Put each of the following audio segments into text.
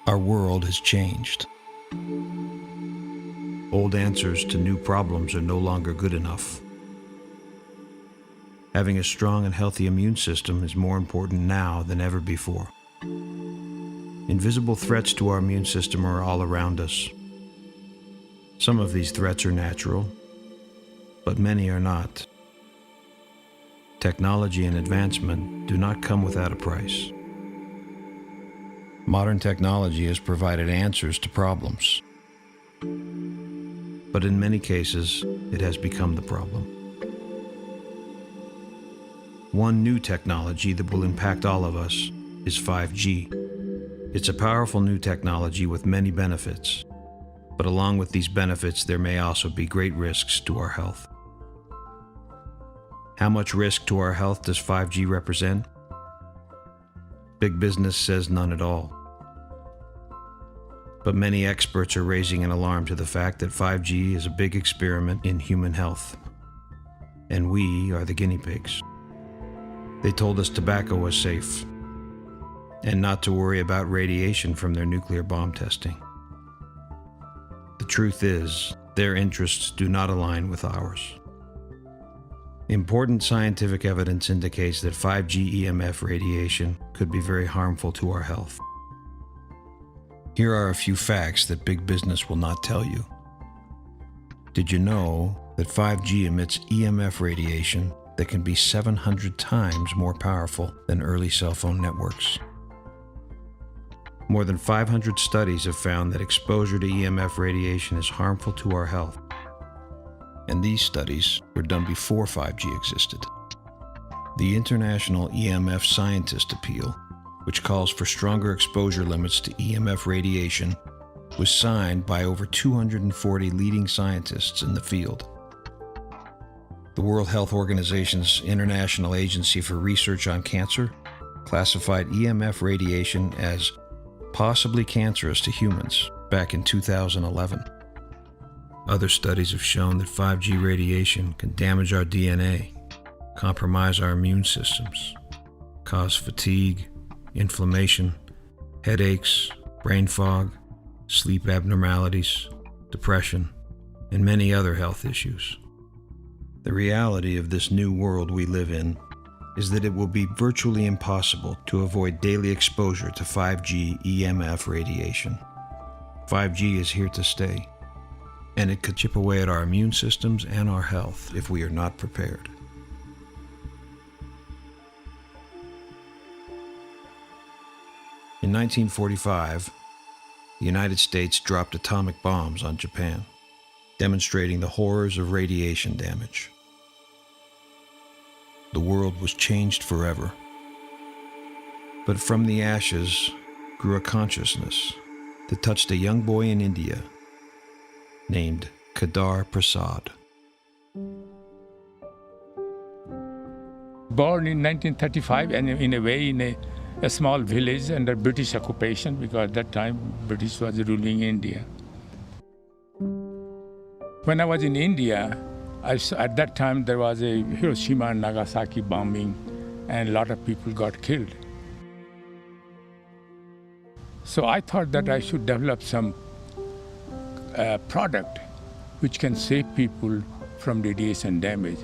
Our world has changed. Old answers to new problems are no longer good enough. Having a strong and healthy immune system is more important now than ever before. Invisible threats to our immune system are all around us. Some of these threats are natural, but many are not. Technology and advancement do not come without a price. Modern technology has provided answers to problems, but in many cases, it has become the problem. One new technology that will impact all of us is 5G. It's a powerful new technology with many benefits, but along with these benefits, there may also be great risks to our health. How much risk to our health does 5G represent? Big business says none at all. But many experts are raising an alarm to the fact that 5G is a big experiment in human health, and we are the guinea pigs. They told us tobacco was safe, and not to worry about radiation from their nuclear bomb testing. The truth is, their interests do not align with ours. Important scientific evidence indicates that 5G EMF radiation could be very harmful to our health. Here are a few facts that big business will not tell you. Did you know that 5G emits EMF radiation that can be 700 times more powerful than early cell phone networks? More than 500 studies have found that exposure to EMF radiation is harmful to our health. And these studies were done before 5G existed. The International EMF Scientist Appeal, which calls for stronger exposure limits to EMF radiation, was signed by over 240 leading scientists in the field. The World Health Organization's International Agency for Research on Cancer classified EMF radiation as possibly cancerous to humans back in 2011. Other studies have shown that 5G radiation can damage our DNA, compromise our immune systems, cause fatigue, inflammation, headaches, brain fog, sleep abnormalities, depression, and many other health issues. The reality of this new world we live in is that it will be virtually impossible to avoid daily exposure to 5G EMF radiation. 5G is here to stay, and it could chip away at our immune systems and our health if we are not prepared. In 1945, the United States dropped atomic bombs on Japan, demonstrating the horrors of radiation damage. The world was changed forever. But from the ashes grew a consciousness that touched a young boy in India named Kedar Prasad. Born in 1935, and in a way in a small village under British occupation, because at that time British was ruling India. When I was in India, at that time there was a Hiroshima and Nagasaki bombing, and a lot of people got killed. So I thought that I should develop some product which can save people from radiation damage.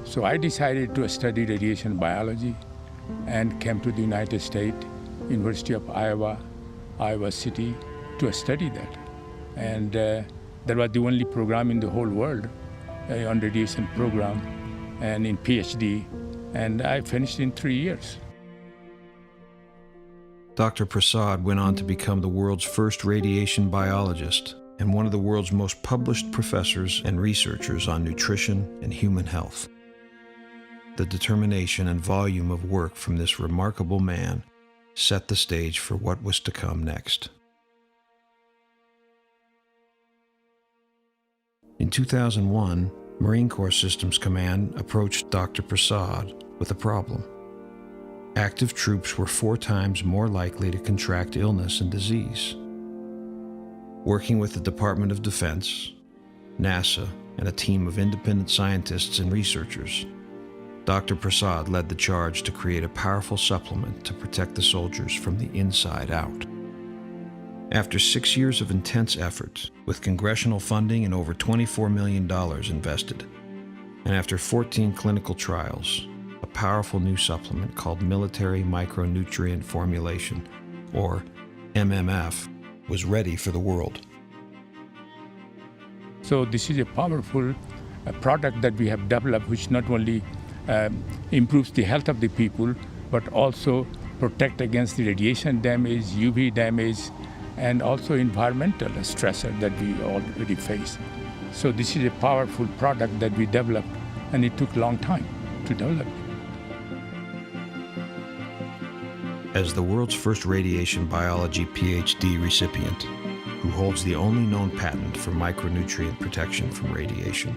So I decided to study radiation biology and came to the United States, University of Iowa, Iowa City, to study that. And that was the only program in the whole world on radiation program and in PhD, and I finished in 3 years. Dr. Prasad went on to become the world's first radiation biologist and one of the world's most published professors and researchers on nutrition and human health. The determination and volume of work from this remarkable man set the stage for what was to come next. In 2001, Marine Corps Systems Command approached Dr. Prasad with a problem. Active troops were 4 times more likely to contract illness and disease. Working with the Department of Defense, NASA, and a team of independent scientists and researchers, Dr. Prasad led the charge to create a powerful supplement to protect the soldiers from the inside out. After 6 years of intense effort, with congressional funding and over $24 million invested, and after 14 clinical trials, a powerful new supplement called Military Micronutrient Formulation, or MMF, was ready for the world. So this is a powerful product that we have developed, which not only improves the health of the people, but also protect against the radiation damage, UV damage, and also environmental stressor that we already face. So this is a powerful product that we developed, and it took a long time to develop. As the world's first radiation biology PhD recipient, who holds the only known patent for micronutrient protection from radiation,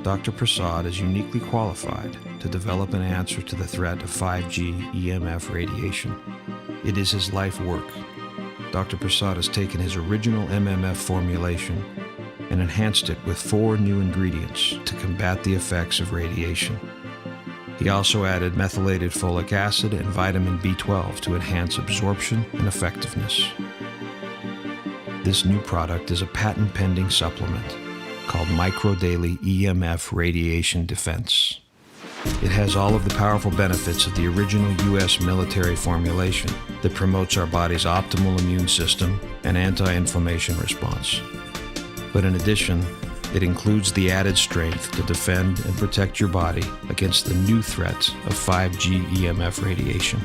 Dr. Prasad is uniquely qualified to develop an answer to the threat of 5G EMF radiation. It is his life work. Dr. Prasad has taken his original MMF formulation and enhanced it with 4 new ingredients to combat the effects of radiation. He also added methylated folic acid and vitamin B12 to enhance absorption and effectiveness. This new product is a patent-pending supplement called MicroDaily EMF Radiation Defense. It has all of the powerful benefits of the original U.S. military formulation that promotes our body's optimal immune system and anti-inflammation response. But in addition, it includes the added strength to defend and protect your body against the new threats of 5G EMF radiation.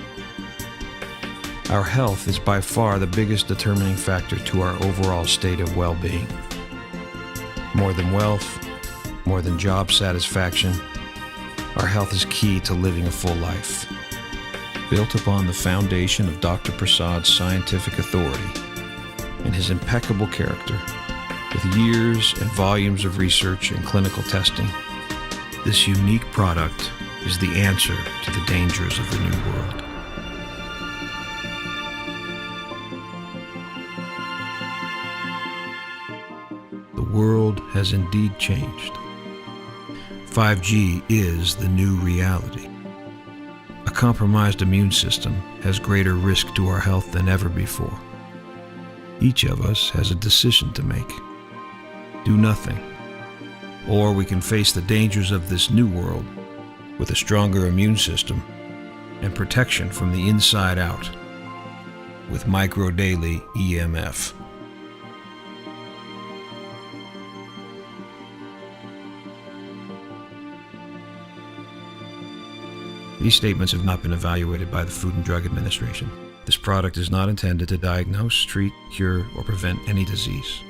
Our health is by far the biggest determining factor to our overall state of well-being. More than wealth, more than job satisfaction, our health is key to living a full life. Built upon the foundation of Dr. Prasad's scientific authority and his impeccable character, with years and volumes of research and clinical testing, this unique product is the answer to the dangers of the new world. The world has indeed changed. 5G is the new reality. A compromised immune system has greater risk to our health than ever before. Each of us has a decision to make. Do nothing, or we can face the dangers of this new world with a stronger immune system and protection from the inside out with MicroDaily EMF. These statements have not been evaluated by the Food and Drug Administration. This product is not intended to diagnose, treat, cure, or prevent any disease.